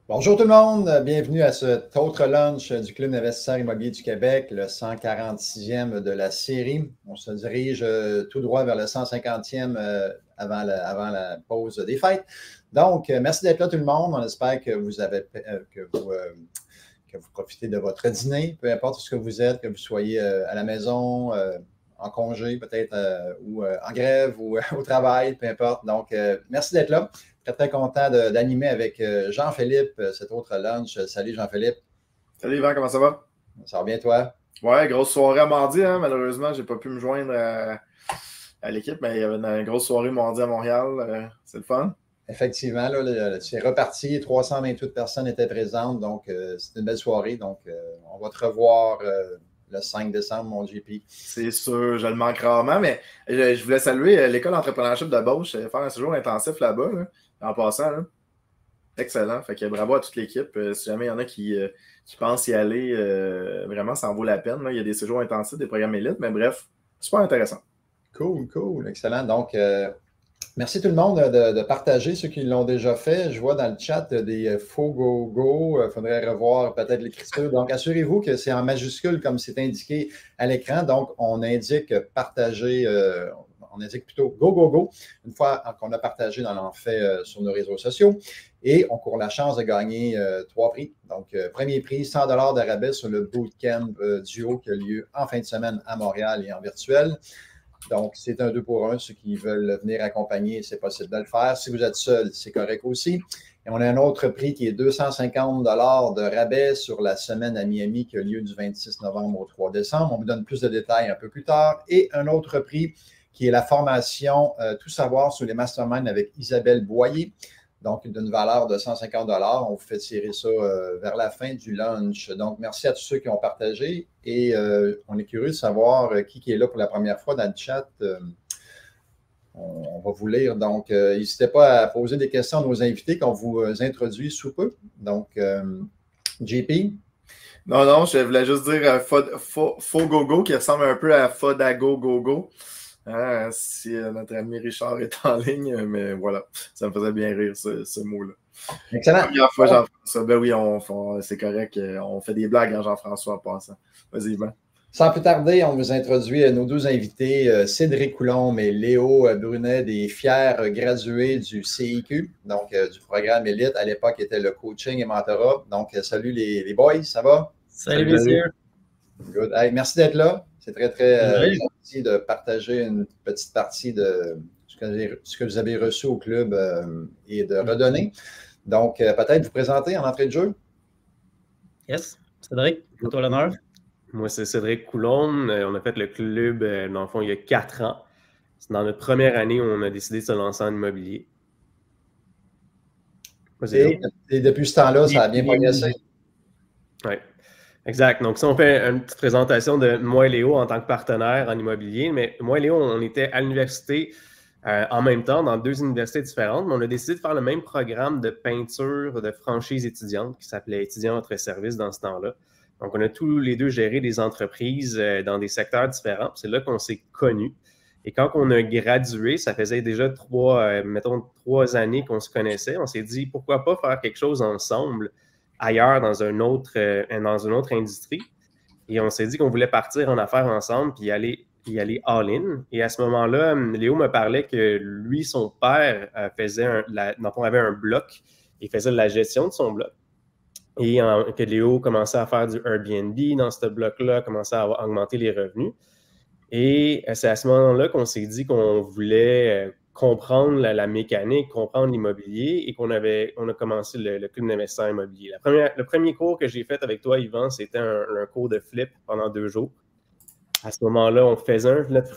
Bonjour tout le monde, bienvenue à cet autre lunch du Club d'investisseurs immobiliers du Québec, le 146e de la série. On se dirige tout droit vers le 150e avant la pause des fêtes. Donc, merci d'être là tout le monde. On espère que vous profitez de votre dîner, peu importe ce que vous êtes, que vous soyez à la maison, en congé peut-être, ou en grève ou au travail, peu importe. Donc, merci d'être là. Très, très content d'animer avec Jean-Philippe cet autre lunch. Salut Jean-Philippe. Salut Yvan, comment ça va? Ça va bien toi? Ouais, grosse soirée à mardi, hein? Malheureusement, j'ai pas pu me joindre à l'équipe, mais il y avait une grosse soirée mardi à Montréal. C'est le fun. Effectivement, là, c'est reparti. 328 personnes étaient présentes, donc c'était une belle soirée. Donc, on va te revoir le 5 décembre, mon JP. C'est sûr, je le manque rarement, mais je voulais saluer l'école d'entrepreneurship de Beauce. Je vais faire un séjour intensif là-bas, là, en passant. Là. Excellent. Fait que bravo à toute l'équipe. Si jamais il y en a qui pensent y aller, vraiment, ça en vaut la peine. Là. Il y a des séjours intensifs, des programmes élites, mais bref, super intéressant. Cool. Excellent. Donc, merci tout le monde de partager ceux qui l'ont déjà fait. Je vois dans le chat des faux go-go. Il faudrait revoir peut-être l'écriture. Donc, assurez-vous que c'est en majuscule comme c'est indiqué à l'écran. Donc, on indique partager, on indique plutôt go. Une fois qu'on a partagé dans l'enfait sur nos réseaux sociaux. Et on court la chance de gagner 3 prix. Donc, premier prix, 100 de rabais sur le bootcamp duo qui a lieu en fin de semaine à Montréal et en virtuel. Donc, c'est un 2 pour 1. Ceux qui veulent venir accompagner, c'est possible de le faire. Si vous êtes seul, c'est correct aussi. Et on a un autre prix qui est 250 de rabais sur la semaine à Miami qui a lieu du 26 novembre au 3 décembre. On vous donne plus de détails un peu plus tard. Et un autre prix qui est la formation Tout savoir sur les masterminds avec Isabelle Boyer. Donc, d'une valeur de 150 $. On vous fait tirer ça vers la fin du lunch. Donc, merci à tous ceux qui ont partagé. Et on est curieux de savoir qui est là pour la première fois dans le chat. On va vous lire. Donc, n'hésitez pas à poser des questions à nos invités qu'on vous introduit sous peu. Donc, JP? Non, je voulais juste dire faux gogo qui ressemble un peu à Fodago gogo. Si notre ami Richard est en ligne, mais voilà, ça me faisait bien rire ce mot-là. Excellent. La première fois, Jean-François. Ben oui, c'est correct. On fait des blagues, Jean-François, en passant. Vas-y, Yvan. Sans plus tarder, on vous introduit nos deux invités, Cédric Coulombe et Léo Brunet, des fiers gradués du CIQ, donc du programme Élite. À l'époque, était le coaching et mentorat. Donc, salut les boys, ça va? Salut messieurs. Good. Hey, merci d'être là. C'est très, très gentil de partager une petite partie de ce que vous avez reçu au club et de redonner. Donc, peut-être vous présenter en entrée de jeu. Yes. Cédric, à toi l'honneur. Moi, c'est Cédric Coulombe. On a fait le club, dans le fond, il y a 4 ans. C'est dans notre première année où on a décidé de se lancer en immobilier. Et depuis ce temps-là, ça a bien progressé. Oui, exact. Donc, si on fait une petite présentation de moi et Léo en tant que partenaire en immobilier, mais moi et Léo, on était à l'université en même temps, dans 2 universités différentes, mais on a décidé de faire le même programme de peinture de franchise étudiante qui s'appelait Étudiants à votre service dans ce temps-là. Donc, on a tous les deux géré des entreprises dans des secteurs différents. C'est là qu'on s'est connus. Et quand on a gradué, ça faisait déjà 3 années qu'on se connaissait. On s'est dit, pourquoi pas faire quelque chose ensemble ailleurs dans une autre industrie. Et on s'est dit qu'on voulait partir en affaires ensemble puis y aller all-in. Et à ce moment-là, Léo me parlait que lui, son père avait un bloc et faisait de la gestion de son bloc. Et que Léo commençait à faire du Airbnb dans ce bloc-là, commençait à augmenter les revenus. Et c'est à ce moment-là qu'on s'est dit qu'on voulait comprendre la mécanique, comprendre l'immobilier et qu'on a commencé le club d'investisseurs immobiliers. Le premier cours que j'ai fait avec toi, Yvan, c'était un cours de flip pendant 2 jours. À ce moment-là, on faisait notre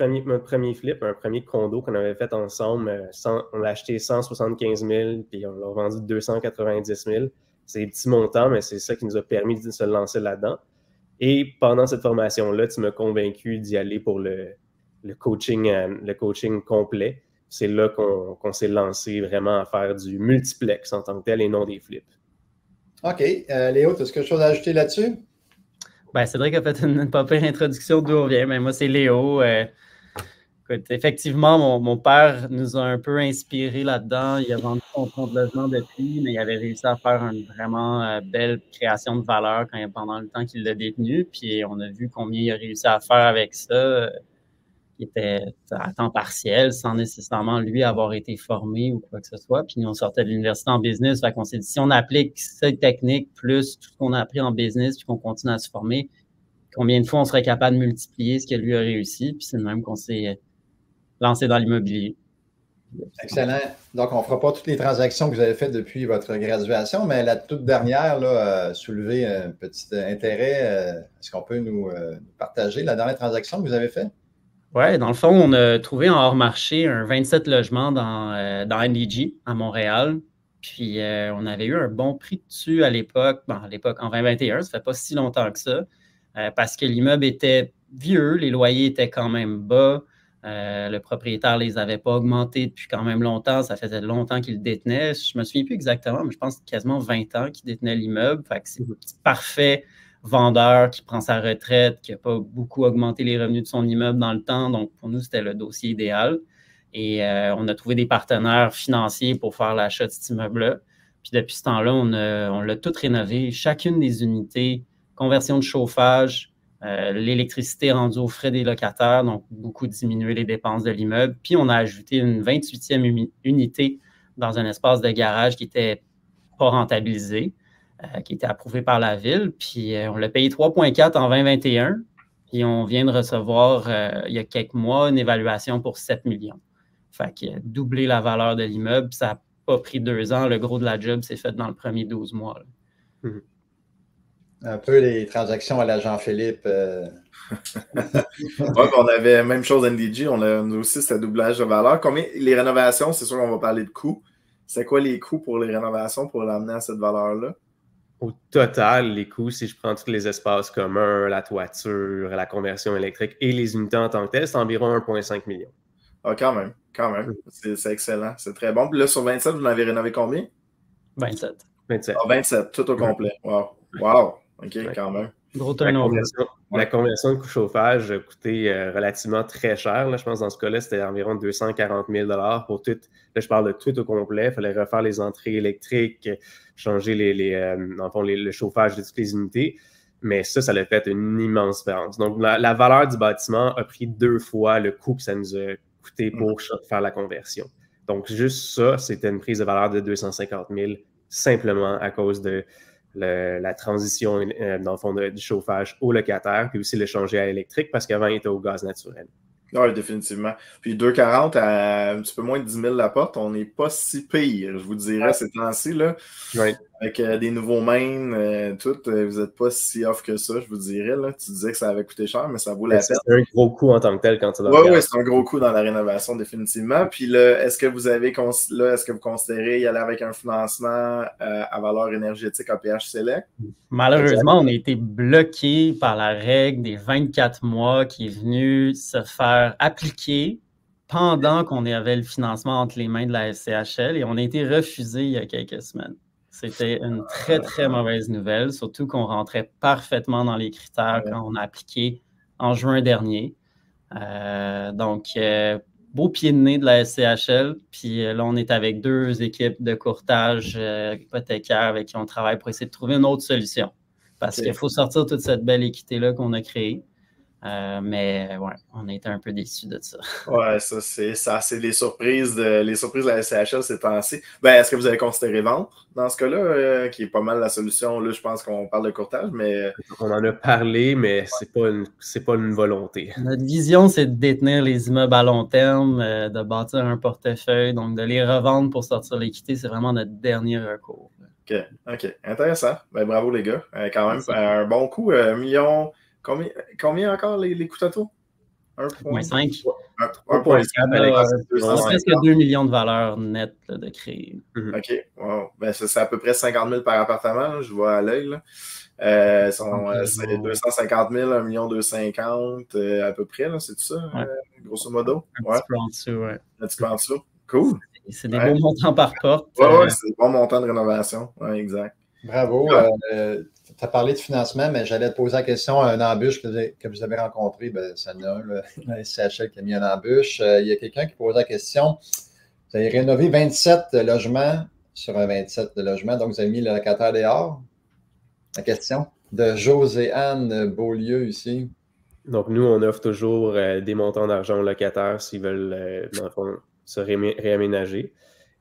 premier flip, un premier condo qu'on avait fait ensemble. On l'a acheté 175 000 puis on l'a vendu 290 000. C'est des petits montants, mais c'est ça qui nous a permis de se lancer là-dedans. Et pendant cette formation-là, tu m'as convaincu d'y aller pour le coaching complet. C'est là qu'on s'est lancé vraiment à faire du multiplex en tant que tel et non des flips. OK. Léo, tu as quelque chose à ajouter là-dessus? Ben, Cédric a fait une pas pire introduction d'où on vient. Mais moi, c'est Léo. Écoute, effectivement, mon père nous a un peu inspirés là-dedans. Il a vendu son fonds de logement depuis, mais il avait réussi à faire une vraiment belle création de valeur pendant le temps qu'il l'a détenu. Puis on a vu combien il a réussi à faire avec ça, qui était à temps partiel, sans nécessairement lui avoir été formé ou quoi que ce soit. Puis nous, on sortait de l'université en business. Fait qu'on s'est dit, si on applique cette technique plus tout ce qu'on a appris en business, puis qu'on continue à se former, combien de fois on serait capable de multiplier ce que lui a réussi. Puis c'est le même qu'on s'est lancé dans l'immobilier. Excellent. Donc, on ne fera pas toutes les transactions que vous avez faites depuis votre graduation, mais la toute dernière là, a soulevé un petit intérêt. Est-ce qu'on peut nous partager la dernière transaction que vous avez faite? Oui, dans le fond, on a trouvé en hors-marché un 27 logements dans NDG à Montréal. Puis, on avait eu un bon prix dessus à l'époque, en 2021, ça ne fait pas si longtemps que ça, parce que l'immeuble était vieux, les loyers étaient quand même bas. Le propriétaire ne les avait pas augmentés depuis quand même longtemps. Ça faisait longtemps qu'il le détenait. Je ne me souviens plus exactement, mais je pense quasiment 20 ans qu'il détenait l'immeuble. Fait que c'est un petit parfait vendeur qui prend sa retraite, qui n'a pas beaucoup augmenté les revenus de son immeuble dans le temps. Donc, pour nous, c'était le dossier idéal. Et on a trouvé des partenaires financiers pour faire l'achat de cet immeuble-là. Puis depuis ce temps-là, on l'a tout rénové. Chacune des unités, conversion de chauffage, l'électricité rendue aux frais des locataires, donc beaucoup diminuer les dépenses de l'immeuble. Puis, on a ajouté une 28e unité dans un espace de garage qui n'était pas rentabilisé, qui était approuvé par la ville. Puis, on l'a payé 3,4 en 2021. Puis, on vient de recevoir, il y a quelques mois, une évaluation pour 7 millions. Fait que doubler la valeur de l'immeuble, ça n'a pas pris 2 ans. Le gros de la job s'est fait dans le premier 12 mois. Un peu les transactions à la Jean-Philippe. Ouais, on avait même chose NDG, on a aussi ce doublage de valeur. Les rénovations, c'est sûr qu'on va parler de coûts. C'est quoi les coûts pour les rénovations pour l'amener à cette valeur-là? Au total, les coûts, si je prends tous les espaces communs, la toiture, la conversion électrique et les unités en tant que telles, c'est environ 1,5 million. Ah, quand même. C'est excellent. C'est très bon. Puis là, sur 27, vous en avez rénové combien? 27. 27. Ah, 27, tout au complet. Wow. OK, quand même. Gros turnover. La conversion de chauffage a coûté relativement très cher. Là, je pense que dans ce cas-là, c'était environ 240 000 pour tout. Là, je parle de tout au complet. Il fallait refaire les entrées électriques, changer le chauffage de toutes les unités. Mais ça l'a fait une immense différence. Donc, la valeur du bâtiment a pris 2 fois le coût que ça nous a coûté pour faire la conversion. Donc, juste ça, c'était une prise de valeur de 250 000 simplement à cause de la transition, dans le fond, du chauffage au locataire, puis aussi le changer à l'électrique, parce qu'avant, il était au gaz naturel. Oui, définitivement. Puis 2,40 à un petit peu moins de 10 000 la porte, on n'est pas si pire, je vous dirais, ces temps-ci, là. Right. Avec des nouveaux mains, vous n'êtes pas si off que ça, je vous dirais. Là. Tu disais que ça avait coûté cher, mais ça vaut la peine. C'est un gros coût en tant que tel quand tu Oui, c'est un gros coût dans la rénovation, définitivement. Puis là, est-ce que vous considérez y aller avec un financement à valeur énergétique APH Select? Malheureusement, on a été bloqué par la règle des 24 mois qui est venue se faire appliquer pendant qu'on avait le financement entre les mains de la SCHL et on a été refusé il y a quelques semaines. C'était une très, très mauvaise nouvelle, surtout qu'on rentrait parfaitement dans les critères quand on a appliqué en juin dernier. Donc, beau pied de nez de la SCHL. Puis là, on est avec 2 équipes de courtage hypothécaire avec qui on travaille pour essayer de trouver une autre solution. Parce qu'il faut sortir toute cette belle équité-là qu'on a créée. Mais ouais, on a été un peu déçus de ça. Ouais, c'est les surprises de la SCHL ces temps-ci. Est-ce que vous avez considéré vendre dans ce cas-là, qui est pas mal la solution? Là, je pense qu'on parle de courtage, mais. On en a parlé, mais c'est pas une volonté. Notre vision, c'est de détenir les immeubles à long terme, de bâtir un portefeuille, donc de les revendre pour sortir l'équité, c'est vraiment notre dernier recours. OK. Intéressant. Bravo les gars. Quand même, un bon coup. $1 million. Combien encore les coûts totaux? 1,5. 1,5. C'est presque 2 millions de valeur nette de créer. OK. Wow. C'est à peu près 50 000 par appartement, là, je vois à l'œil. C'est 250 000, 1 250 000 à peu près, là, c'est tout ça, grosso modo? Un petit peu en dessous, ouais. Un petit peu en dessous. Cool. C'est des beaux montants par porte. Ouais, c'est des bons montants de rénovation. Ouais, exact. Bravo. Tu as parlé de financement, mais j'allais te poser la question à un embûche que vous avez rencontré. Ça en a un, la SCHL qui a mis un embûche. Il y a quelqu'un qui pose la question. Vous avez rénové 27 logements sur un 27 logements, donc vous avez mis le locataire dehors. La question de José-Anne Beaulieu ici. Donc, nous, on offre toujours des montants d'argent aux locataires s'ils veulent, dans le fond, se réaménager.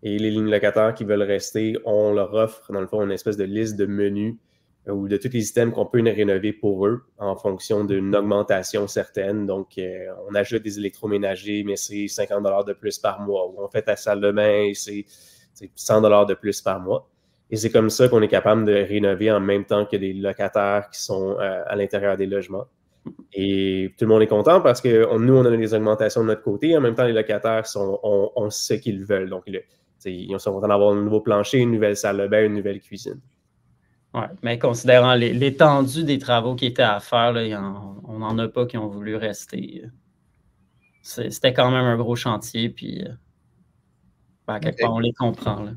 Et les lignes locataires qui veulent rester, on leur offre, dans le fond, une espèce de liste de menus ou de tous les items qu'on peut rénover pour eux en fonction d'une augmentation certaine. Donc, on ajoute des électroménagers, mais c'est 50 $ de plus par mois. Ou on fait ta salle de bain, c'est 100 $ de plus par mois. Et c'est comme ça qu'on est capable de rénover en même temps que des locataires qui sont à l'intérieur des logements. Et tout le monde est content parce que nous, on a des augmentations de notre côté. En même temps, les locataires ont ce qu'ils veulent. Donc, ils sont contents d'avoir un nouveau plancher, une nouvelle salle de bain, une nouvelle cuisine. Oui, mais considérant l'étendue des travaux qui étaient à faire, là, on n'en a pas qui ont voulu rester. C'était quand même un gros chantier, puis à quelque part, on les comprend. Là.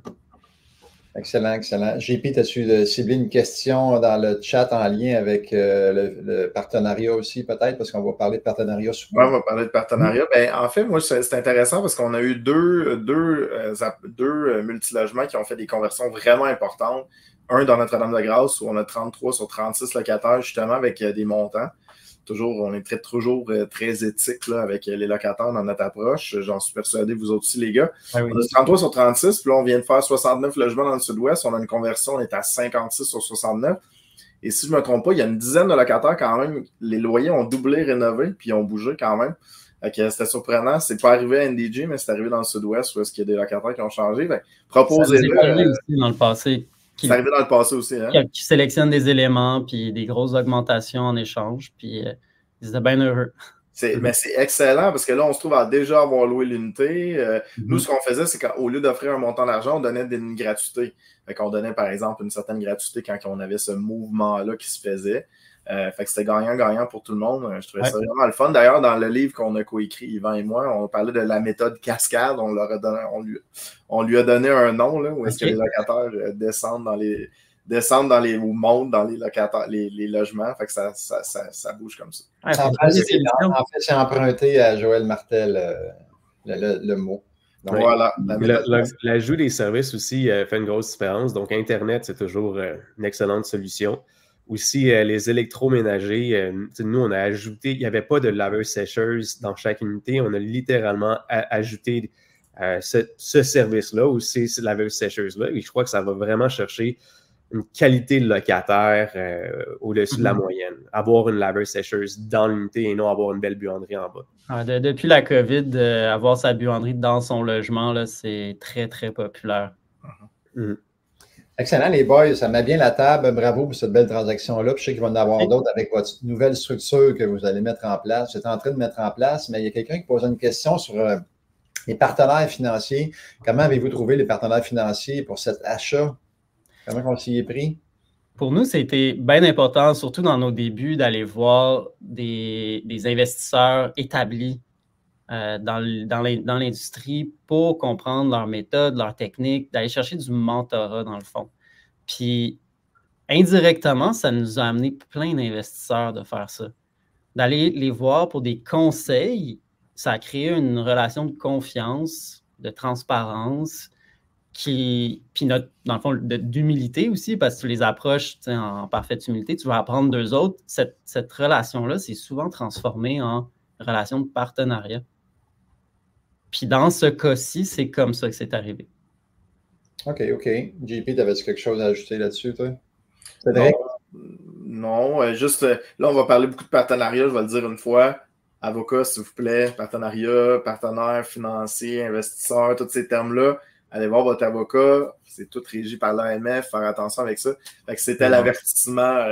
Excellent, excellent. JP, as-tu ciblé une question dans le chat en lien avec le partenariat aussi, peut-être, parce qu'on va parler de partenariat souvent. Oui, on va parler de partenariat. Ben, en fait, moi, c'est intéressant parce qu'on a eu deux multilogements qui ont fait des conversions vraiment importantes. Un dans Notre-Dame-de-Grâce où on a 33 sur 36 locataires, justement, avec des montants. On est toujours très éthique là, avec les locataires dans notre approche. J'en suis persuadé, vous aussi, les gars. Ah oui. On a 33 sur 36, puis là, on vient de faire 69 logements dans le sud-ouest. On a une conversion, on est à 56 sur 69. Et si je ne me trompe pas, il y a une dizaine de locataires quand même. Les loyers ont doublé, rénové, puis ils ont bougé quand même. C'était surprenant. C'est pas arrivé à NDG, mais c'est arrivé dans le sud-ouest où est-ce qu'il y a des locataires qui ont changé. Proposez-le. C'est arrivé aussi dans le passé. C'est arrivé dans le passé aussi. Hein? Qui sélectionnent des éléments, puis des grosses augmentations en échange, puis ils étaient bien heureux. Mais c'est excellent parce que là, on se trouve à déjà avoir loué l'unité. Nous, ce qu'on faisait, c'est qu'au lieu d'offrir un montant d'argent, on donnait une gratuité. Fait qu'on donnait, par exemple, une certaine gratuité quand on avait ce mouvement-là qui se faisait. Fait que c'était gagnant-gagnant pour tout le monde. Je trouvais ça vraiment le fun. D'ailleurs, dans le livre qu'on a coécrit, Yvan et moi, on parlait de la méthode cascade. On lui a donné un nom, là, où est-ce que les locataires descendent dans les ou montent dans les locataires, les logements. Fait que ça bouge comme ça. En fait, c'est emprunté à Joël Martel, le mot. Donc, voilà. L'ajout des services aussi fait une grosse différence. Donc, Internet, c'est toujours une excellente solution. Aussi, les électroménagers, nous, on a ajouté, il n'y avait pas de laveuse-sécheuse dans chaque unité. On a littéralement ajouté ce service-là ou ces laveuses-sécheuses-là. Et je crois que ça va vraiment chercher une qualité de locataire au-dessus de la moyenne. Avoir une laveuse-sécheuse dans l'unité et non avoir une belle buanderie en bas. Depuis la COVID, avoir sa buanderie dans son logement, là, c'est très, très populaire. Excellent, les boys. Ça met bien la table. Bravo pour cette belle transaction-là. Puis je sais qu'il va y en avoir d'autres avec votre nouvelle structure que vous allez mettre en place. Vous êtes en train de mettre en place, mais il y a quelqu'un qui pose une question sur les partenaires financiers. Comment avez-vous trouvé les partenaires financiers pour cet achat? Comment on s'y est pris? Pour nous, c'était bien important, surtout dans nos débuts, d'aller voir des investisseurs établis dans l'industrie pour comprendre leurs méthodes, leurs techniques, d'aller chercher du mentorat dans le fond. Puis, indirectement, ça nous a amené plein d'investisseurs de faire ça. D'aller les voir pour des conseils, ça a créé une relation de confiance, de transparence, puis dans le fond, d'humilité aussi, parce que tu les approches en parfaite humilité, tu vas apprendre d'eux autres. Cette relation-là, c'est souvent transformée en relation de partenariat. Puis dans ce cas-ci, c'est comme ça que c'est arrivé. OK. JP, t'avais-tu quelque chose à ajouter là-dessus, toi? Non, juste là, on va parler beaucoup de partenariat, je vais le dire une fois. Avocat, s'il vous plaît, partenariat, partenaire financier, investisseur, tous ces termes-là. Allez voir votre avocat, c'est tout régi par l'AMF, faire attention avec ça. Fait que c'était l'avertissement,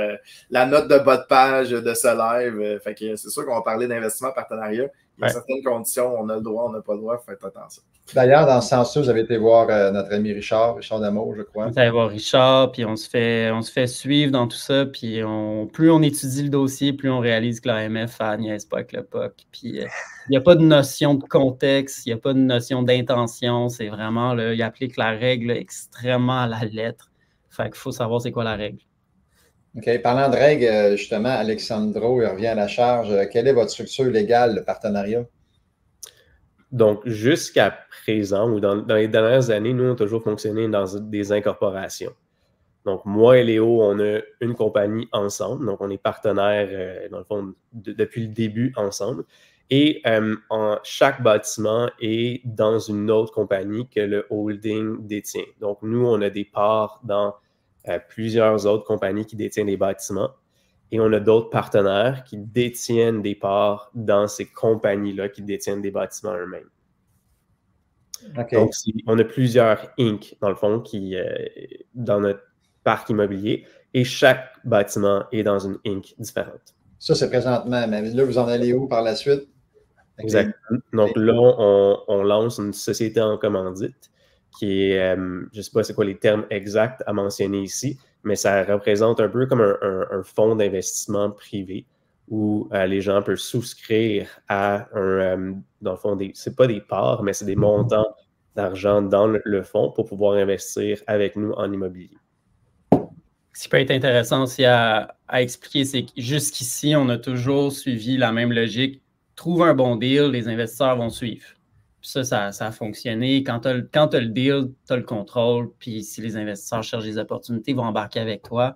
la note de bas de page de ce live. Fait que c'est sûr qu'on va parler d'investissement partenariat. Il y a certaines conditions, on a le droit, on n'a pas le droit, faites attention. D'ailleurs, dans ce sens-là, vous avez été voir notre ami Richard Damour, je crois. On est allé voir Richard, puis on se fait suivre dans tout ça, puis plus on étudie le dossier, plus on réalise que l'AMF niaise pas avec le POC. Puis il n'y a pas de notion de contexte, il n'y a pas de notion d'intention, c'est vraiment, là, il applique la règle extrêmement à la lettre. Il Fait qu'il faut savoir c'est quoi la règle. OK. Parlant de règles, justement, Alexandro, il revient à la charge. Quelle est votre structure légale de partenariat? Donc, jusqu'à présent, ou dans les dernières années, nous, on a toujours fonctionné dans des incorporations. Donc, moi et Léo, on a une compagnie ensemble. Donc, on est partenaires, dans le fond, depuis le début ensemble. Et chaque bâtiment est dans une autre compagnie que le holding détient. Donc, nous, on a des parts dans plusieurs autres compagnies qui détiennent des bâtiments. Et on a d'autres partenaires qui détiennent des parts dans ces compagnies-là qui détiennent des bâtiments eux-mêmes. Okay. Donc, on a plusieurs Inc., dans le fond, dans notre parc immobilier, et chaque bâtiment est dans une Inc. différente. Ça, c'est présentement, mais là, vous en allez où par la suite? Exactement. Donc là, on lance une société en commandite qui est, je ne sais pas c'est quoi les termes exacts à mentionner ici, mais ça représente un peu comme un fonds d'investissement privé où les gens peuvent souscrire à dans le fond, ce n'est pas des parts, mais c'est des montants d'argent dans le fonds pour pouvoir investir avec nous en immobilier. Ce qui peut être intéressant aussi à expliquer, c'est que jusqu'ici, on a toujours suivi la même logique. Trouve un bon deal, les investisseurs vont suivre. Puis ça a fonctionné. Quand tu as le deal, tu as le contrôle. Puis si les investisseurs cherchent des opportunités, ils vont embarquer avec toi.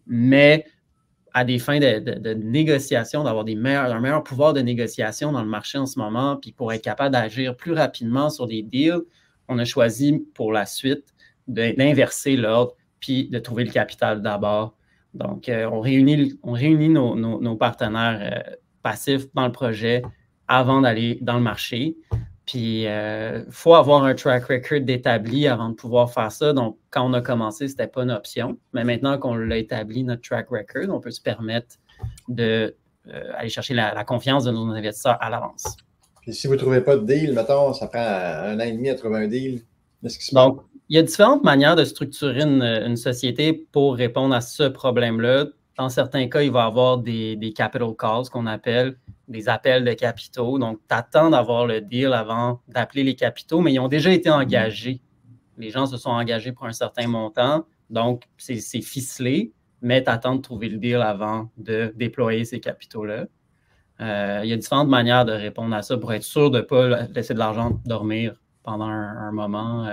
Mais à des fins de négociation, d'avoir un meilleur pouvoir de négociation dans le marché en ce moment, puis pour être capable d'agir plus rapidement sur des deals, on a choisi pour la suite d'inverser l'ordre puis de trouver le capital d'abord. Donc, on réunit nos partenaires passifs dans le projet avant d'aller dans le marché. Puis, il faut avoir un track record d'établi avant de pouvoir faire ça. Donc, quand on a commencé, ce n'était pas une option. Mais maintenant qu'on l'a établi, notre track record, on peut se permettre d'aller chercher la confiance de nos investisseurs à l'avance. Puis, si vous ne trouvez pas de deal, mettons, ça prend 1 an et demi à trouver un deal. Qu'est-ce qui se passe? Donc, il y a différentes manières de structurer une société pour répondre à ce problème-là. Dans certains cas, il va y avoir des capital calls, qu'on appelle des appels de capitaux. Donc, tu attends d'avoir le deal avant d'appeler les capitaux, mais ils ont déjà été engagés. Les gens se sont engagés pour un certain montant. Donc, c'est ficelé, mais tu attends de trouver le deal avant de déployer ces capitaux-là. Il y a différentes manières de répondre à ça pour être sûr de ne pas laisser de l'argent dormir pendant un moment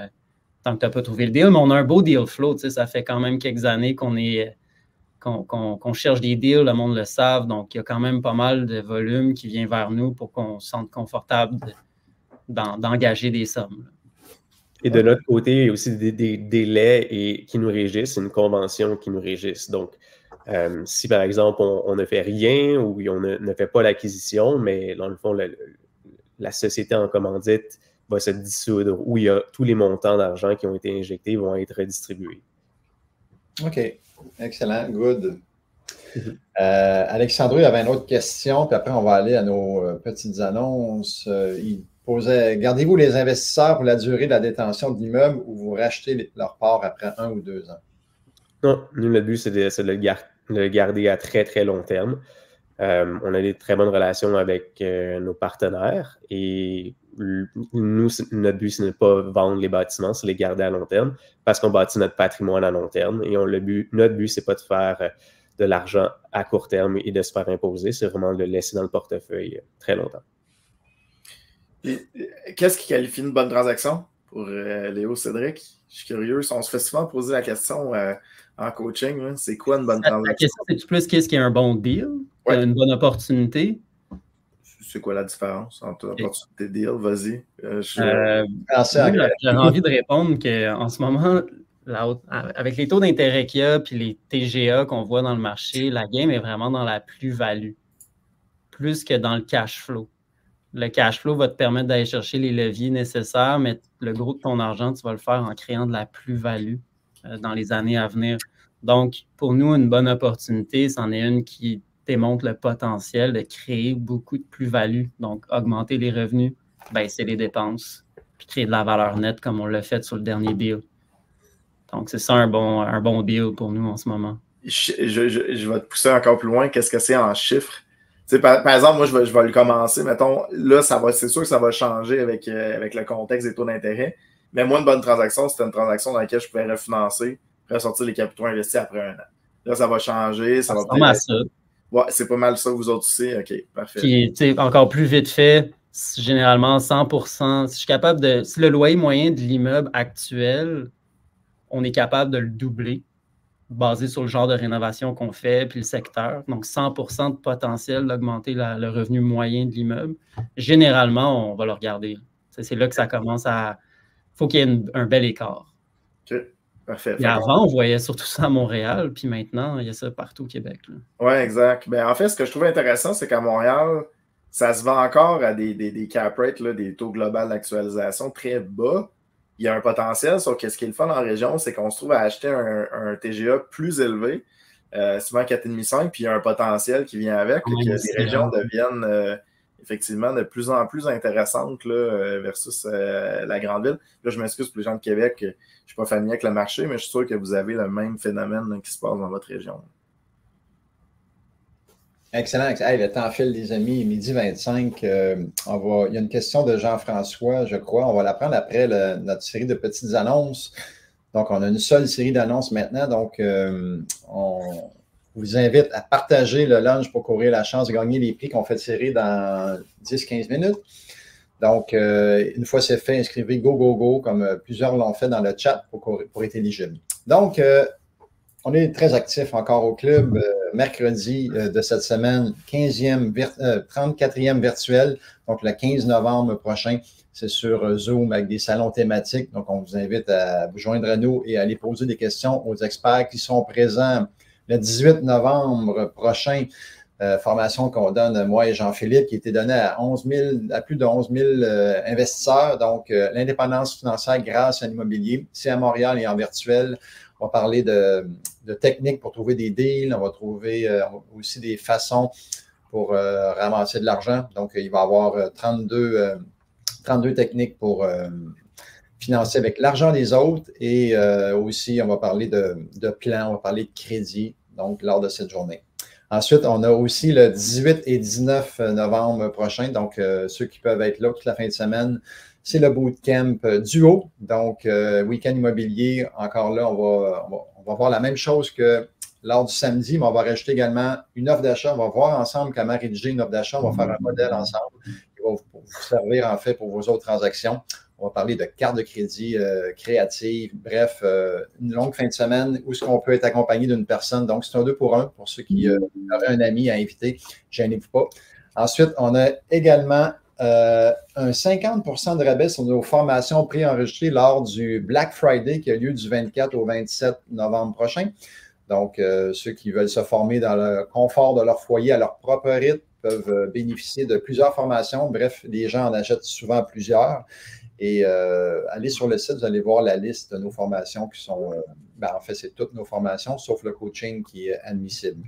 tant que tu n'as pas trouvé le deal. Mais on a un beau deal flow. Ça fait quand même quelques années qu'on cherche des deals, le monde le savent. Donc, il y a quand même pas mal de volume qui vient vers nous pour qu'on se sente confortable d'engager des sommes. Et de notre côté, il y a aussi des délais qui nous régissent, une convention qui nous régisse. Donc, si par exemple, on ne fait rien ou on ne fait pas l'acquisition, mais dans le fond, la société en commandite va se dissoudre, où il y a tous les montants d'argent qui ont été injectés vont être redistribués. OK. Excellent. Good. Alexandre, il y avait une autre question, puis après, on va aller à nos petites annonces. Il posait, gardez-vous les investisseurs pour la durée de la détention de l'immeuble ou vous rachetez leur part après 1 ou 2 ans? Non, nous, notre but, c'est de le garder à très, très long terme. On a des très bonnes relations avec nos partenaires et nous, notre but, c'est de ne pas vendre les bâtiments, c'est de les garder à long terme parce qu'on bâtit notre patrimoine à long terme et notre but, c'est pas de faire de l'argent à court terme et de se faire imposer, c'est vraiment de le laisser dans le portefeuille très longtemps. Qu'est-ce qui qualifie une bonne transaction pour Léo, Cédric? Je suis curieux, on se fait souvent poser la question en coaching, hein, c'est quoi une bonne transaction? La question, c'est plus qu'est-ce qui est un bon deal, une bonne opportunité? C'est quoi la différence entre opportunité et deal? Vas-y. J'aurais envie de répondre qu'en ce moment, avec les taux d'intérêt qu'il y a et les TGA qu'on voit dans le marché, la game est vraiment dans la plus-value, plus que dans le cash flow. Le cash flow va te permettre d'aller chercher les leviers nécessaires, mais le gros de ton argent, tu vas le faire en créant de la plus-value dans les années à venir. Donc, pour nous, une bonne opportunité, c'en est une qui démontre le potentiel de créer beaucoup de plus-value. Donc, augmenter les revenus, baisser les dépenses, puis créer de la valeur nette comme on l'a fait sur le dernier deal. Donc, c'est ça un bon deal pour nous en ce moment. Je vais te pousser encore plus loin. Qu'est-ce que c'est en chiffres? Par exemple, moi, je vais le commencer. Mettons, là, c'est sûr que ça va changer avec le contexte des taux d'intérêt. Mais moi, une bonne transaction, c'était une transaction dans laquelle je pouvais refinancer, ressortir les capitaux investis après 1 an. Là, ça va changer. Ça va ressemble à ça. Ouais, c'est pas mal ça, vous autres aussi. OK, parfait. Puis, tu sais, encore plus vite fait, généralement 100%. Si je suis capable de. Si le loyer moyen de l'immeuble actuel, on est capable de le doubler, basé sur le genre de rénovation qu'on fait, puis le secteur. Donc, 100% de potentiel d'augmenter le revenu moyen de l'immeuble. Généralement, on va le regarder. C'est là que ça commence à. Il faut qu'il y ait un bel écart. OK, parfait. Et avant, on voyait surtout ça à Montréal, puis maintenant, il y a ça partout au Québec. Oui, exact. Ben, en fait, ce que je trouve intéressant, c'est qu'à Montréal, ça se vend encore à des cap rates, là, des taux globaux d'actualisation très bas. Il y a un potentiel, sauf que ce qui est le fun en région, c'est qu'on se trouve à acheter un TGA plus élevé, souvent 4,5, puis il y a un potentiel qui vient avec, que les régions deviennent effectivement de plus en plus intéressantes là, versus la grande ville. Là, je m'excuse pour les gens de Québec, je ne suis pas familier avec le marché, mais je suis sûr que vous avez le même phénomène là, qui se passe dans votre région. Excellent. Hey, le temps file, les amis. Midi 25. Il y a une question de Jean-François, je crois. On va la prendre après notre série de petites annonces. Donc, on a une seule série d'annonces maintenant. Donc, on vous invite à partager le lunch pour courir la chance de gagner les prix qu'on fait tirer dans 10-15 minutes. Donc, une fois c'est fait, inscrivez go, go, go, comme plusieurs l'ont fait dans le chat pour être éligible. Donc, on est très actifs encore au club. Mercredi de cette semaine, 34e virtuel, donc le 15 novembre prochain. C'est sur Zoom avec des salons thématiques. Donc, on vous invite à vous joindre à nous et à aller poser des questions aux experts qui sont présents le 18 novembre prochain. Formation qu'on donne, moi et Jean-Philippe, qui a été donnée à plus de 11 000 investisseurs. Donc, l'indépendance financière grâce à l'immobilier. C'est à Montréal et en virtuel. On va parler de techniques pour trouver des deals. On va trouver aussi des façons pour ramasser de l'argent. Donc, il va y avoir 32 techniques pour financer avec l'argent des autres. Et aussi, on va parler de plans, on va parler de crédit, donc lors de cette journée. Ensuite, on a aussi le 18 et 19 novembre prochain. Donc, ceux qui peuvent être là toute la fin de semaine, c'est le bootcamp duo. Donc, week-end immobilier, encore là, on va voir la même chose que lors du samedi, mais on va rajouter également une offre d'achat. On va voir ensemble comment rédiger une offre d'achat. On va faire un modèle ensemble qui va vous servir en fait pour vos autres transactions. On va parler de cartes de crédit créatives. Bref, une longue fin de semaine où est-ce qu'on peut être accompagné d'une personne. Donc, c'est un 2 pour 1 pour ceux qui auraient un ami à inviter. Gênez-vous pas. Ensuite, on a également un 50% de rabais sur nos formations préenregistrées lors du Black Friday qui a lieu du 24 au 27 novembre prochain. Donc, ceux qui veulent se former dans le confort de leur foyer à leur propre rythme peuvent bénéficier de plusieurs formations. Bref, les gens en achètent souvent plusieurs. Et allez sur le site, vous allez voir la liste de nos formations qui sont, en fait, c'est toutes nos formations, sauf le coaching qui est admissible.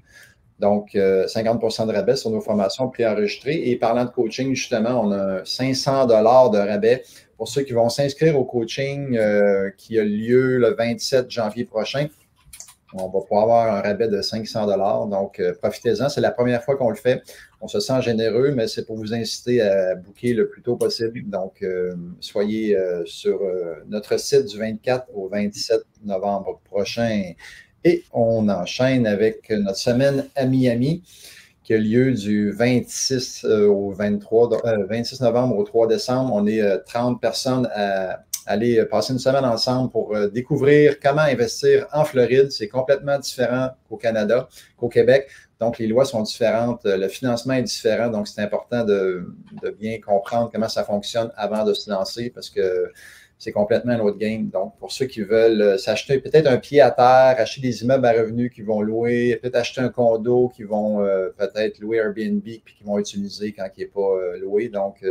Donc, 50% de rabais sur nos formations préenregistrées. Et parlant de coaching, justement, on a 500 $ de rabais pour ceux qui vont s'inscrire au coaching qui a lieu le 27 janvier prochain. On va pouvoir avoir un rabais de 500 $. Donc, profitez-en. C'est la première fois qu'on le fait. On se sent généreux, mais c'est pour vous inciter à booker le plus tôt possible. Donc, soyez sur notre site du 24 au 27 novembre prochain. Et on enchaîne avec notre semaine à Miami qui a lieu du 26 novembre au 3 décembre. On est 30 personnes à aller passer une semaine ensemble pour découvrir comment investir en Floride. C'est complètement différent qu'au Canada, qu'au Québec. Donc, les lois sont différentes, le financement est différent. Donc, c'est important de bien comprendre comment ça fonctionne avant de se lancer parce que c'est complètement un autre game. Donc, pour ceux qui veulent s'acheter peut-être un pied à terre, acheter des immeubles à revenus qu'ils vont louer, peut-être acheter un condo qu'ils vont peut-être louer Airbnb puis qu'ils vont utiliser quand il n'est pas loué. Donc,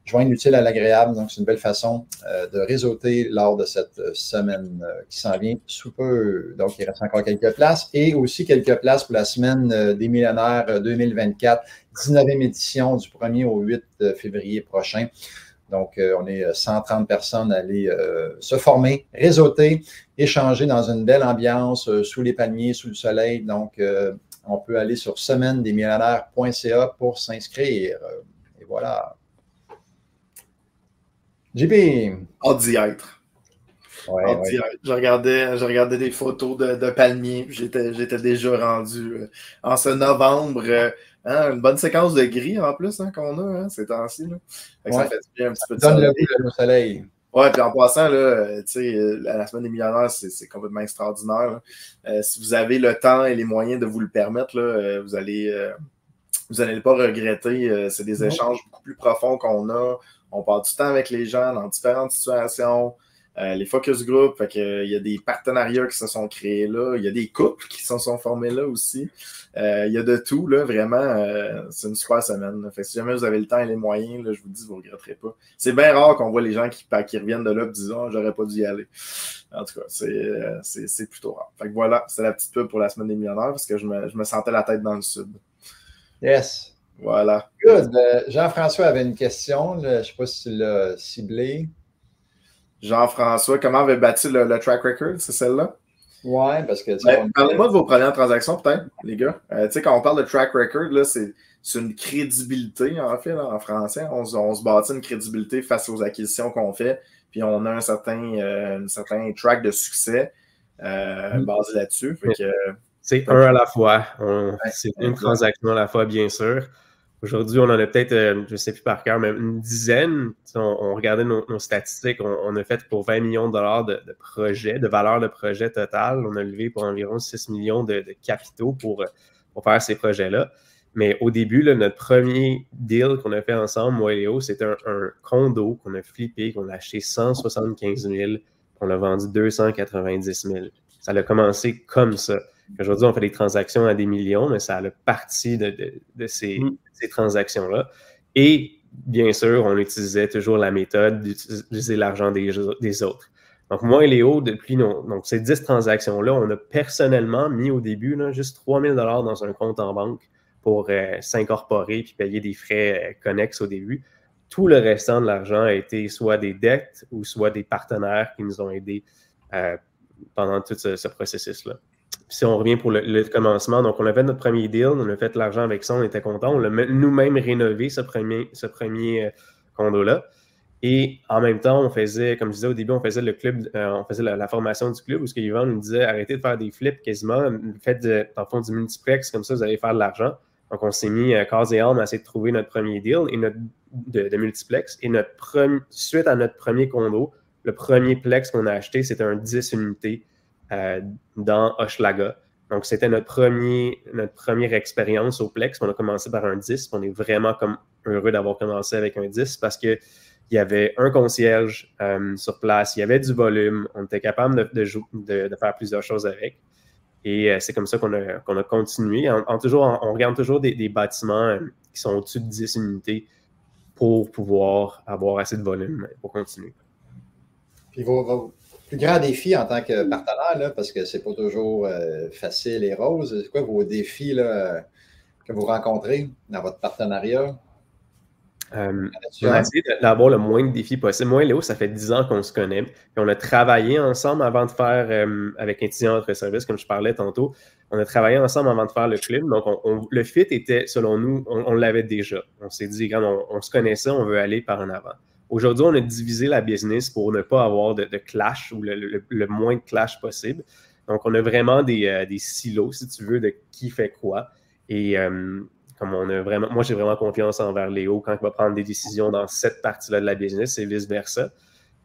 joindre l'utile à l'agréable. Donc, c'est une belle façon de réseauter lors de cette semaine qui s'en vient sous peu. Donc, il reste encore quelques places et aussi quelques places pour la semaine des millionnaires 2024, 19e édition du 1er au 8 février prochain. Donc, on est 130 personnes à aller se former, réseauter, échanger dans une belle ambiance, sous les palmiers, sous le soleil. Donc, on peut aller sur semaine-des-millionnaires.ca pour s'inscrire. Et voilà. JP. Hâte d'y être. Ouais. Je regardais des photos de palmiers. J'étais déjà rendu en ce novembre. Une bonne séquence de gris en plus qu'on a ces temps-ci. Ça fait du bien un petit peu de soleil. Donne le soleil. Ouais, puis en passant, là, la semaine des millionnaires, c'est complètement extraordinaire. Si vous avez le temps et les moyens de vous le permettre, là, vous allez pas regretter. C'est des échanges beaucoup plus profonds qu'on a. On parle du temps avec les gens dans différentes situations. Les focus group, fait que, il y a des partenariats qui se sont créés là. Il y a des couples qui se sont formés là aussi. Il y a de tout, là, vraiment. C'est une super semaine. Là. Fait que si jamais vous avez le temps et les moyens, là, je vous dis, vous ne regretterez pas. C'est bien rare qu'on voit les gens qui reviennent de là et disent « j'aurais pas dû y aller ». En tout cas, c'est plutôt rare. Fait que voilà, c'est la petite pub pour la semaine des millionnaires parce que je me sentais la tête dans le sud. Yes. Voilà. Good. Jean-François avait une question. Là, je ne sais pas si tu l'as ciblé. Jean-François, comment avait battu le track record? C'est celle-là? Oui, parce que... Parlez-moi de vos premières transactions, peut-être, les gars. Quand on parle de track record, là, c'est une crédibilité, en fait, là, en français. On se bâtit une crédibilité face aux acquisitions qu'on fait, puis on a un certain track de succès basé là-dessus. C'est un à la fois. C'est une transaction à la fois, bien sûr. Aujourd'hui, on en a peut-être, je ne sais plus par cœur, mais une dizaine. On regardait nos statistiques. On a fait pour 20 millions de dollars de projets, de valeur de projet total. On a levé pour environ 6 millions de capitaux pour faire ces projets-là. Mais au début, là, notre premier deal qu'on a fait ensemble, moi et Léo, c'était un condo qu'on a flippé, qu'on a acheté 175 000, qu'on l'a vendu 290 000. Ça a commencé comme ça. Aujourd'hui, on fait des transactions à des millions, mais ça a parti de ces transactions-là. Et bien sûr, on utilisait toujours la méthode d'utiliser l'argent des autres. Donc, moi et Léo, depuis donc ces 10 transactions-là, on a personnellement mis au début là, juste 3 000 $ dans un compte en banque pour s'incorporer puis payer des frais connexes au début. Tout le restant de l'argent a été soit des dettes ou soit des partenaires qui nous ont aidés pendant tout ce processus-là. Puis si on revient pour le commencement, donc on a fait notre premier deal, on a fait l'argent avec ça, on était content. On l'a nous-mêmes rénové, ce premier condo-là. Et en même temps, on faisait, comme je disais au début, on faisait le club, on faisait la formation du club où Yvan nous disait arrêtez de faire des flips quasiment, faites dans le fond du multiplex, comme ça vous allez faire de l'argent. Donc on s'est mis corps et âme à essayer de trouver notre premier deal et de multiplex. Et suite à notre premier condo, le premier plex qu'on a acheté, c'était un 10 unités dans Hochelaga. Donc, c'était notre première expérience au Plex. On a commencé par un 10. On est vraiment heureux d'avoir commencé avec un 10 parce qu'il y avait un concierge sur place, il y avait du volume, on était capable de faire plusieurs choses avec. Et c'est comme ça qu'on a continué. On regarde toujours des bâtiments qui sont au-dessus de 10 unités pour pouvoir avoir assez de volume pour continuer. Puis vos plus grands défis en tant que partenaire, là, parce que c'est pas toujours facile et rose, c'est quoi vos défis là, que vous rencontrez dans votre partenariat? On a essayé d'avoir le moins de défis possible. Moi et Léo, ça fait 10 ans qu'on se connaît. Puis on a travaillé ensemble avant de faire, avec Intelligent Entre Services, comme je parlais tantôt, on a travaillé ensemble avant de faire le club. Donc, le fit était, selon nous, on l'avait déjà. On s'est dit, on se connaissait, on veut aller par en avant. Aujourd'hui, on a divisé la business pour ne pas avoir de clash ou le moins de clash possible. Donc, on a vraiment des silos, si tu veux, de qui fait quoi. Et comme moi, j'ai vraiment confiance envers Léo quand il va prendre des décisions dans cette partie-là de la business et vice-versa.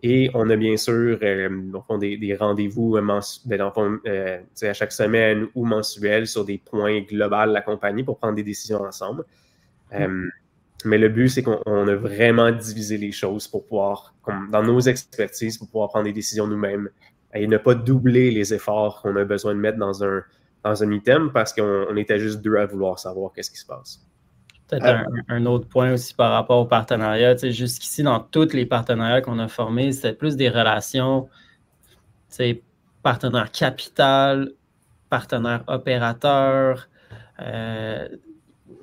Et on a bien sûr des rendez-vous à chaque semaine ou mensuels sur des points globaux de la compagnie pour prendre des décisions ensemble. Mais le but, c'est qu'on a vraiment divisé les choses pour pouvoir, dans nos expertises, pour pouvoir prendre des décisions nous-mêmes et ne pas doubler les efforts qu'on a besoin de mettre dans un item parce qu'on était juste deux à vouloir savoir qu'est-ce qui se passe. Peut-être un autre point aussi par rapport au partenariat. Jusqu'ici, dans tous les partenariats qu'on a formés, c'était plus des relations partenaire capital, partenaire opérateur.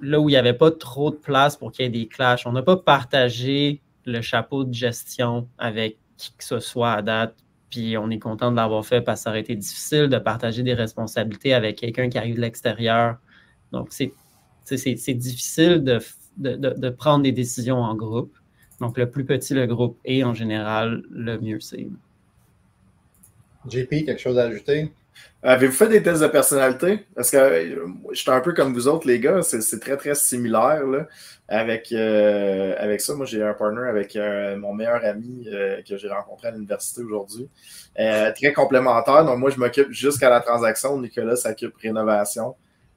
Là où il n'y avait pas trop de place pour qu'il y ait des clashs. On n'a pas partagé le chapeau de gestion avec qui que ce soit à date. Puis on est content de l'avoir fait parce que ça aurait été difficile de partager des responsabilités avec quelqu'un qui arrive de l'extérieur. Donc, c'est difficile de prendre des décisions en groupe. Donc, le plus petit le groupe est, en général, le mieux c'est. JP, quelque chose à ajouter? Avez-vous fait des tests de personnalité? Parce que je suis un peu comme vous autres, les gars, c'est très, très similaire là, avec ça. Moi, j'ai un partner avec mon meilleur ami que j'ai rencontré à l'université aujourd'hui. Très complémentaire. Donc, moi, je m'occupe jusqu'à la transaction. Nicolas s'occupe rénovation,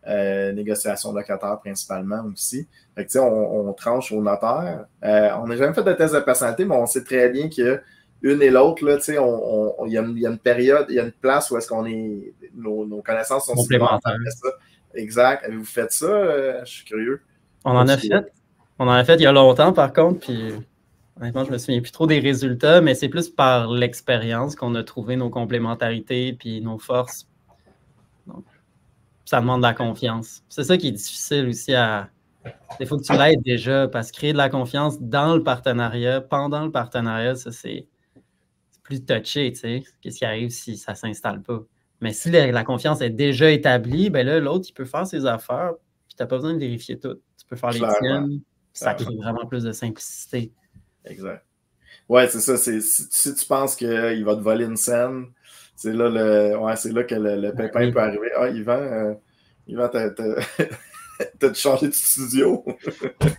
négociation locataire principalement aussi. Fait que, on tranche au notaire. On n'a jamais fait de test de personnalité, mais on sait très bien que une et l'autre, là, il y a une période, il y a une place où est-ce qu'on est, nos connaissances sont complémentaires. Exact. Avez-vous fait ça? Je suis curieux. On en a fait. On en a fait il y a longtemps, par contre, puis honnêtement, je me souviens plus trop des résultats, mais c'est plus par l'expérience qu'on a trouvé nos complémentarités puis nos forces. Donc, ça demande de la confiance. C'est ça qui est difficile aussi à... Il faut que tu l'aides déjà, parce que créer de la confiance dans le partenariat, pendant le partenariat, ça, c'est plus touché, tu sais. Qu'est-ce qui arrive si ça ne s'installe pas? Mais si la confiance est déjà établie, ben là, l'autre, il peut faire ses affaires, puis tu n'as pas besoin de vérifier tout. Tu peux faire les tiennes, puis ça crée vraiment plus de simplicité. Exact. Ouais, c'est ça. Si tu penses qu'il va te voler une scène, c'est là, que le pépin peut arriver. Ah, Yvan, t'as changé de studio?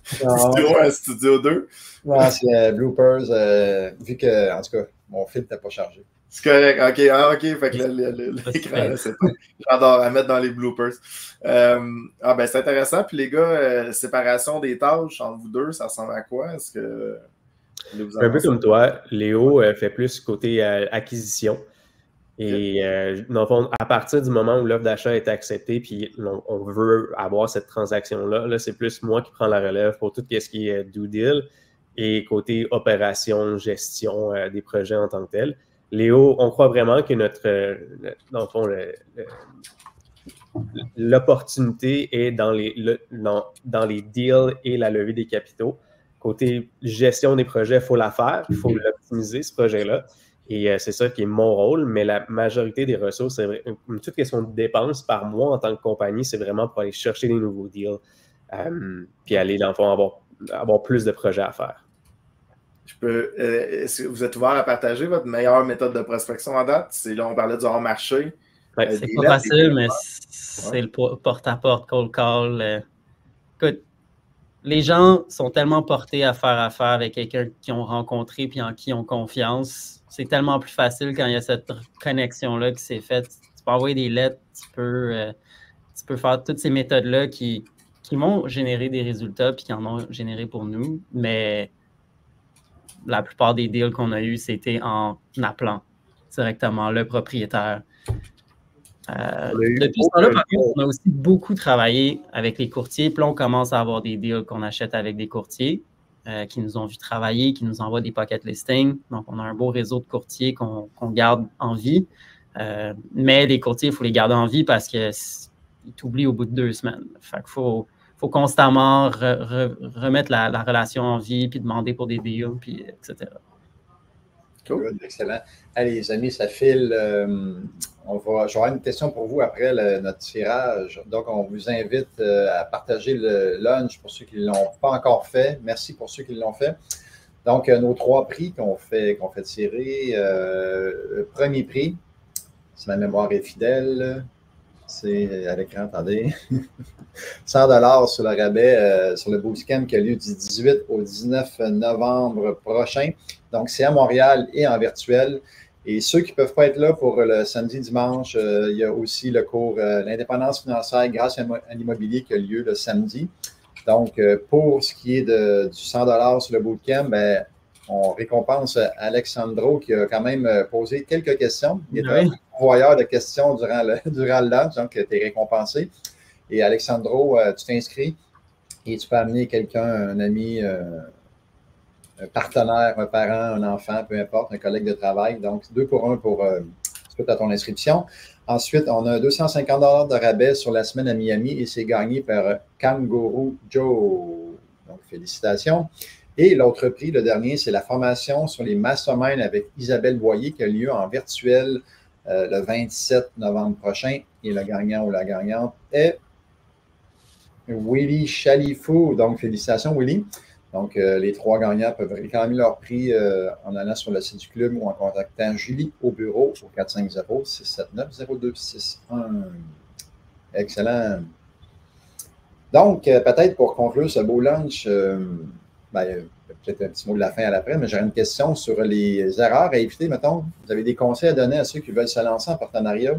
Studio 1 à Studio 2? Non, c'est bloopers, vu que, en tout cas, mon fil n'était pas chargé. C'est correct, ok. Fait que l'écran, c'est pas. J'adore à mettre dans les bloopers. Ben c'est intéressant. Puis les gars, séparation des tâches entre vous deux, ça ressemble à quoi? Est-ce que. Un peu comme toi, Léo fait plus côté acquisition. Et dans le fond, à partir du moment où l'offre d'achat est acceptée, puis on veut avoir cette transaction-là, là, c'est plus moi qui prends la relève pour tout ce qui est due deal et côté opération, gestion des projets en tant que tel. Léo, on croit vraiment que dans le fond, l'opportunité est dans les deals et la levée des capitaux. Côté gestion des projets, il faut la faire, il faut l'optimiser, ce projet-là. Et c'est ça qui est mon rôle, mais la majorité des ressources, toute question de dépenses par mois en tant que compagnie, c'est vraiment pour aller chercher des nouveaux deals, puis aller, dans le fond, avoir plus de projets à faire. Est-ce que vous êtes ouvert à partager votre meilleure méthode de prospection en date? Là, on parlait du hors marché. Ouais, c'est pas facile, mais c'est le porte-à-porte, cold call. Écoute, les gens sont tellement portés à faire affaire avec quelqu'un qu'ils ont rencontré puis en qui ils ont confiance. C'est tellement plus facile quand il y a cette connexion-là qui s'est faite. Tu peux envoyer des lettres, tu peux faire toutes ces méthodes-là qui m'ont généré des résultats puis qui en ont généré pour nous. Mais la plupart des deals qu'on a eus, c'était en appelant directement le propriétaire. Depuis ce temps-là, par contre, on a aussi beaucoup travaillé avec les courtiers. Puis là, on commence à avoir des deals qu'on achète avec des courtiers qui nous ont vu travailler, qui nous envoient des pocket listings. Donc, on a un beau réseau de courtiers qu'on garde en vie. Mais les courtiers, il faut les garder en vie parce qu'ils t'oublient au bout de 2 semaines. Fait qu'il faut constamment remettre la relation en vie, puis demander pour des deals, puis etc. Cool. Good, excellent. Allez, les amis, ça file. J'aurai une question pour vous après notre tirage. Donc, on vous invite à partager le lunch pour ceux qui ne l'ont pas encore fait. Merci pour ceux qui l'ont fait. Donc, nos 3 prix qu'on fait tirer. Le premier prix, si ma mémoire est fidèle, c'est à l'écran, attendez. 100 $ sur le rabais sur le Bootcamp qui a lieu du 18 au 19 novembre prochain. Donc, c'est à Montréal et en virtuel. Et ceux qui ne peuvent pas être là pour le samedi, dimanche, il y a aussi le cours L'indépendance financière grâce à l'immobilier qui a lieu le samedi. Donc, pour ce qui est du 100 $ sur le Bootcamp, ben, on récompense Alexandro qui a quand même posé quelques questions. Il est un pourvoyeur de questions durant le lunch, donc tu es récompensé. Et Alexandro, tu t'inscris et tu peux amener quelqu'un, un ami, un partenaire, un parent, un enfant, peu importe, un collègue de travail. Donc, 2 pour 1 suite à ton inscription. Ensuite, on a 250 $ de rabais sur la semaine à Miami et c'est gagné par Kangaroo Joe. Donc, félicitations. Et l'autre prix, le dernier, c'est la formation sur les masterminds avec Isabelle Boyer qui a lieu en virtuel le 27 novembre prochain. Et le gagnant ou la gagnante est Willy Chalifou. Donc, félicitations, Willy. Donc, les 3 gagnants peuvent réclamer leur prix en allant sur le site du club ou en contactant Julie au bureau au 450-679-0261. Excellent. Donc, peut-être pour conclure ce beau lunch, peut-être un petit mot de la fin à l'après, mais j'aurais une question sur les erreurs à éviter. Mettons, vous avez des conseils à donner à ceux qui veulent se lancer en partenariat?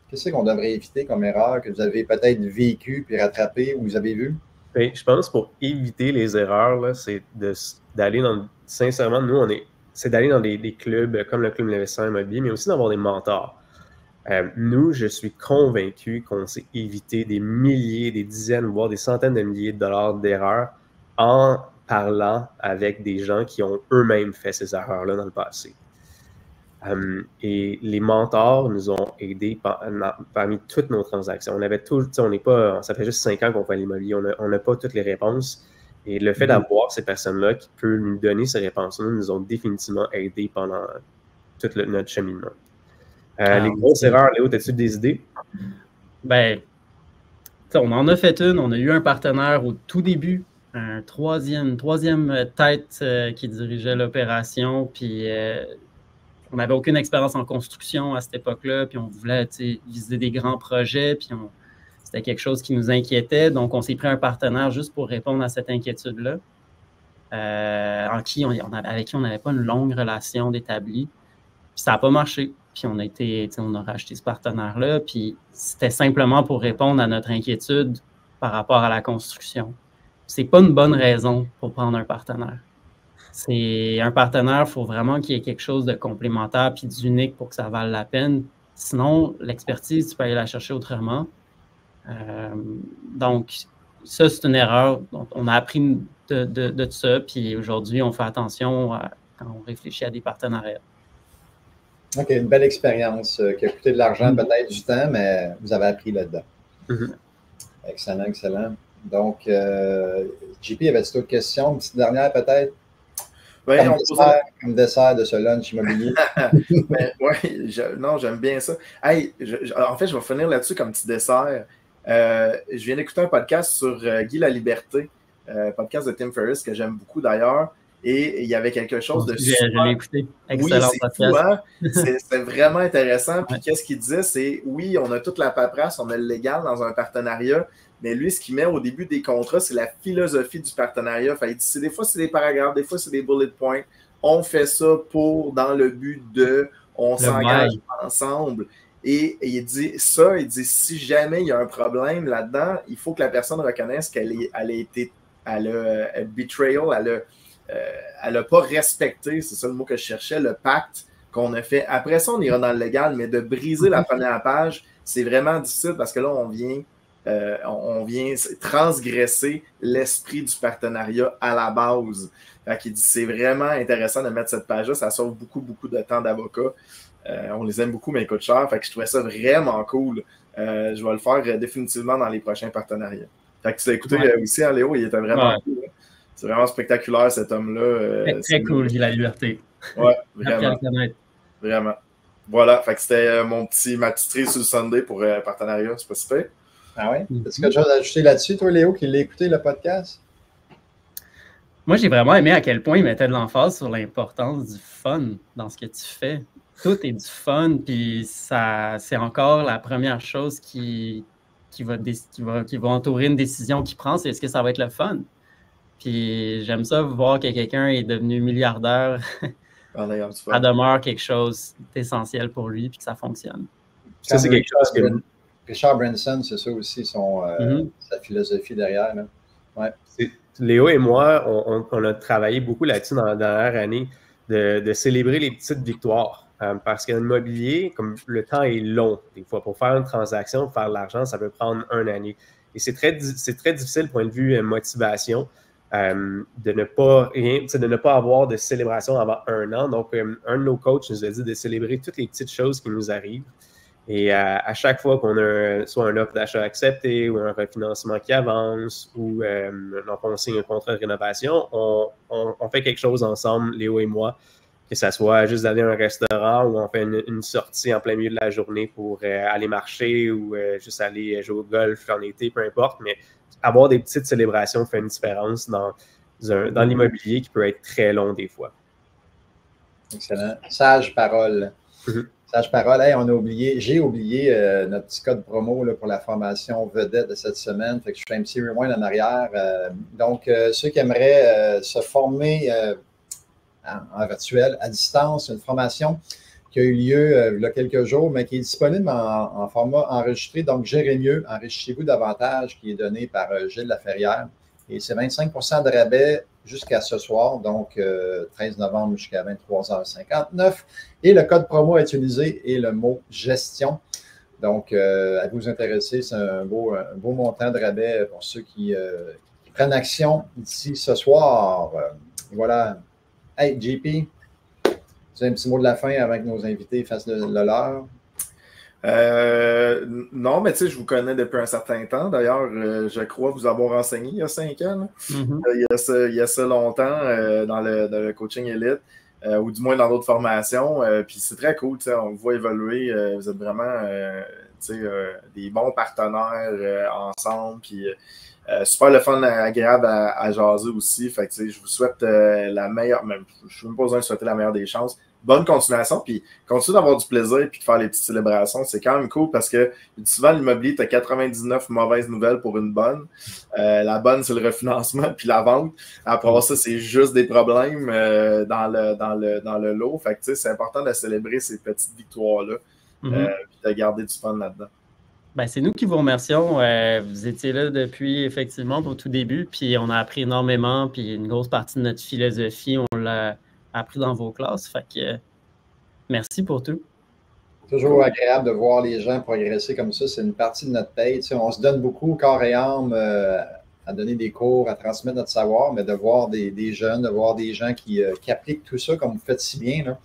Qu'est-ce qu'on devrait éviter comme erreur que vous avez peut-être vécu puis rattrapé ou vous avez vu? Bien, je pense pour éviter les erreurs, c'est d'aller sincèrement, nous, c'est d'aller dans des clubs comme le Club L'Investissement Immobilier, mais aussi d'avoir des mentors. Nous, je suis convaincu qu'on s'est évité des milliers, des dizaines, voire des centaines de milliers de dollars d'erreurs en parlant avec des gens qui ont eux-mêmes fait ces erreurs-là dans le passé. Et les mentors nous ont aidés parmi toutes nos transactions. Ça fait juste 5 ans qu'on fait l'immobilier, on n'a pas toutes les réponses. Et le fait d'avoir ces personnes-là qui peuvent nous donner ces réponses-là nous ont définitivement aidés pendant tout notre cheminement. Les grosses erreurs, Léo, as-tu des idées? Ben, on en a fait une. On a eu un partenaire au tout début, une troisième tête qui dirigeait l'opération. Puis on n'avait aucune expérience en construction à cette époque-là. Puis on voulait viser des grands projets. Puis c'était quelque chose qui nous inquiétait. Donc, on s'est pris un partenaire juste pour répondre à cette inquiétude-là, avec qui on n'avait pas une longue relation d'établi. Puis ça n'a pas marché. Puis on a racheté ce partenaire-là, puis c'était simplement pour répondre à notre inquiétude par rapport à la construction. C'est pas une bonne raison pour prendre un partenaire. C'est un partenaire, il faut vraiment qu'il y ait quelque chose de complémentaire puis d'unique pour que ça vale la peine. Sinon, l'expertise, tu peux aller la chercher autrement. Donc, ça, c'est une erreur. Donc, on a appris de ça, puis aujourd'hui, on fait attention quand on réfléchit à des partenariats. OK, une belle expérience qui a coûté de l'argent, peut-être du temps, mais vous avez appris là-dedans. Excellent, excellent. Donc, JP, avait-tu d'autres questions? Une petite dernière, peut-être? Ouais, comme dessert de ce lunch immobilier. Non, j'aime bien ça. Hey, en fait, je vais finir là-dessus comme petit dessert. Je viens d'écouter un podcast sur Guy Laliberté, podcast de Tim Ferriss, que j'aime beaucoup d'ailleurs. Et il y avait quelque chose de super... Je l'ai écouté. Excellent podcast. C'est vraiment intéressant. Puis qu'est-ce qu'il disait, c'est oui, on a toute la paperasse, on a le légal dans un partenariat, mais lui, ce qu'il met au début des contrats, c'est la philosophie du partenariat. Fait, il dit, des fois, c'est des paragraphes, des fois, c'est des bullet points. On fait ça dans le but on s'engage ensemble. Et il dit, si jamais il y a un problème là-dedans, il faut que la personne reconnaisse qu'elle a betrayal, elle n'a pas respecté, c'est ça le mot que je cherchais, le pacte qu'on a fait. Après ça, on ira dans le légal, mais de briser la première page, c'est vraiment difficile parce que là, on vient transgresser l'esprit du partenariat à la base. Fait qu'il dit, c'est vraiment intéressant de mettre cette page-là, ça sauve beaucoup, beaucoup de temps d'avocat. On les aime beaucoup, mais ils coûtent cher. Fait que je trouvais ça vraiment cool. Je vais le faire définitivement dans les prochains partenariats. Fait que tu l'as écouté aussi, hein, Léo, il était vraiment cool. Hein? C'est vraiment spectaculaire, cet homme-là. Très cool, Guy Laliberté. Ouais, vraiment. Vraiment. Voilà, fait que c'était ma petite cerise sur le Sunday pour partenariat, c'est pas super. Ah oui? As-tu quelque chose à ajouter là-dessus, toi, Léo, qui l'a écouté, le podcast? Moi, j'ai vraiment aimé à quel point il mettait de l'emphase sur l'importance du fun dans ce que tu fais. Tout est du fun, puis c'est encore la première chose qui va entourer une décision qu'il prend, c'est est-ce que ça va être le fun? Puis j'aime ça voir que quelqu'un est devenu milliardaire. Ça demeure quelque chose d'essentiel pour lui, puis que ça fonctionne. Ça, c'est quelque chose que... Richard Branson, c'est ça aussi, sa philosophie derrière. Là. Ouais. Léo et moi, on a travaillé beaucoup là-dessus dans la dernière année, de célébrer les petites victoires. Parce qu'en immobilier, comme le temps est long, des fois, pour faire une transaction, pour faire de l'argent, ça peut prendre une année. Et c'est très difficile, point de vue motivation, de ne pas avoir de célébration avant un an. Donc, un de nos coachs nous a dit de célébrer toutes les petites choses qui nous arrivent. Et à chaque fois qu'on a soit un offre d'achat accepté ou un refinancement qui avance ou on signe un contrat de rénovation, on fait quelque chose ensemble, Léo et moi, que ça soit juste d'aller à un restaurant ou on fait une sortie en plein milieu de la journée pour aller marcher ou juste aller jouer au golf en été, peu importe. Mais avoir des petites célébrations fait une différence dans dans l'immobilier qui peut être très long des fois. Excellent. Sage parole. Sage parole. Hey, j'ai oublié notre petit code promo là, pour la formation vedette de cette semaine. Fait que je fais un petit rewind en arrière. Donc, ceux qui aimeraient se former en virtuel, à distance, une formation qui a eu lieu il y a quelques jours, mais qui est disponible en format enregistré. Donc, gérez mieux, enrichissez-vous davantage, qui est donné par Gilles Laferrière. Et c'est 25 de rabais jusqu'à ce soir, donc 13 novembre jusqu'à 23h59. Et le code promo à utiliser est le mot gestion. Donc, à vous intéresser, c'est un beau montant de rabais pour ceux qui prennent action d'ici ce soir. Voilà. Hey, JP, tu as un petit mot de la fin avant que nos invités fassent le leur? Non, mais tu sais, je vous connais depuis un certain temps. D'ailleurs, je crois vous avoir renseigné il y a 5 ans. Il y a ça longtemps dans le coaching élite, ou du moins dans d'autres formations. Puis c'est très cool, on vous voit évoluer. Vous êtes vraiment des bons partenaires ensemble. Puis super le fun, agréable à jaser aussi. Fait que je vous souhaite la meilleure, même, je ne suis même pas besoin de souhaiter la meilleure des chances. Bonne continuation, puis continue d'avoir du plaisir puis de faire les petites célébrations. C'est quand même cool parce que souvent, l'immobilier, tu as 99 mauvaises nouvelles pour une bonne. La bonne, c'est le refinancement puis la vente. Après ça, c'est juste des problèmes dans le lot. Fait que c'est important de célébrer ces petites victoires-là puis de garder du fun là-dedans. Ben, c'est nous qui vous remercions. Vous étiez là depuis, effectivement, au tout début, puis on a appris énormément, puis une grosse partie de notre philosophie, on l'a appris dans vos classes. Fait que merci pour tout. Toujours agréable de voir les gens progresser comme ça. C'est une partie de notre paye. On se donne beaucoup corps et âme à donner des cours, à transmettre notre savoir, mais de voir des jeunes, de voir des gens qui appliquent tout ça comme vous faites si bien, là,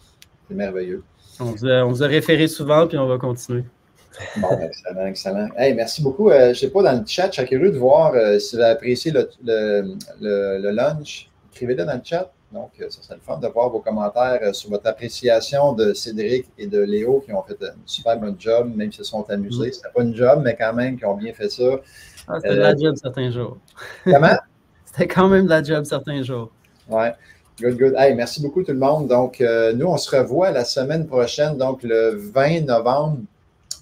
c'est merveilleux. On vous a référé souvent, puis on va continuer. Bon, excellent, excellent. Hey, merci beaucoup. Je ne sais pas, dans le chat, je suis curieux de voir si vous avez apprécié le lunch. Écrivez-le dans le chat. Donc, ça serait le fun de voir vos commentaires sur votre appréciation de Cédric et de Léo qui ont fait un super bon job, même s'ils se sont amusés. C'était pas une job, mais quand même, qui ont bien fait ça. C'était de la job certains jours. Comment? C'était quand même de la job certains jours. Ouais. Good, good. Hey, merci beaucoup tout le monde. Donc, nous, on se revoit la semaine prochaine, donc le 20 novembre.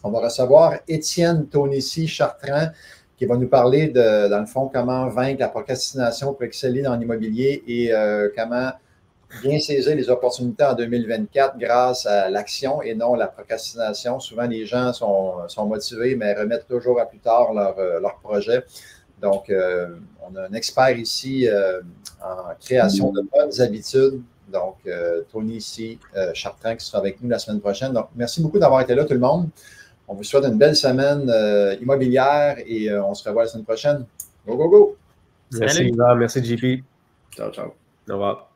On va recevoir Étienne Tonissi-Chartrand qui va nous parler de, dans le fond, comment vaincre la procrastination pour exceller dans l'immobilier et comment bien saisir les opportunités en 2024 grâce à l'action et non la procrastination. Souvent, les gens sont motivés, mais remettent toujours à plus tard leur projet. Donc, on a un expert ici en création de bonnes habitudes. Donc, Tonissi-Chartrand qui sera avec nous la semaine prochaine. Donc, merci beaucoup d'avoir été là, tout le monde. On vous souhaite une belle semaine immobilière et on se revoit la semaine prochaine. Go, go, go! Merci, Yvan. Merci, JP. Ciao, ciao. Au revoir.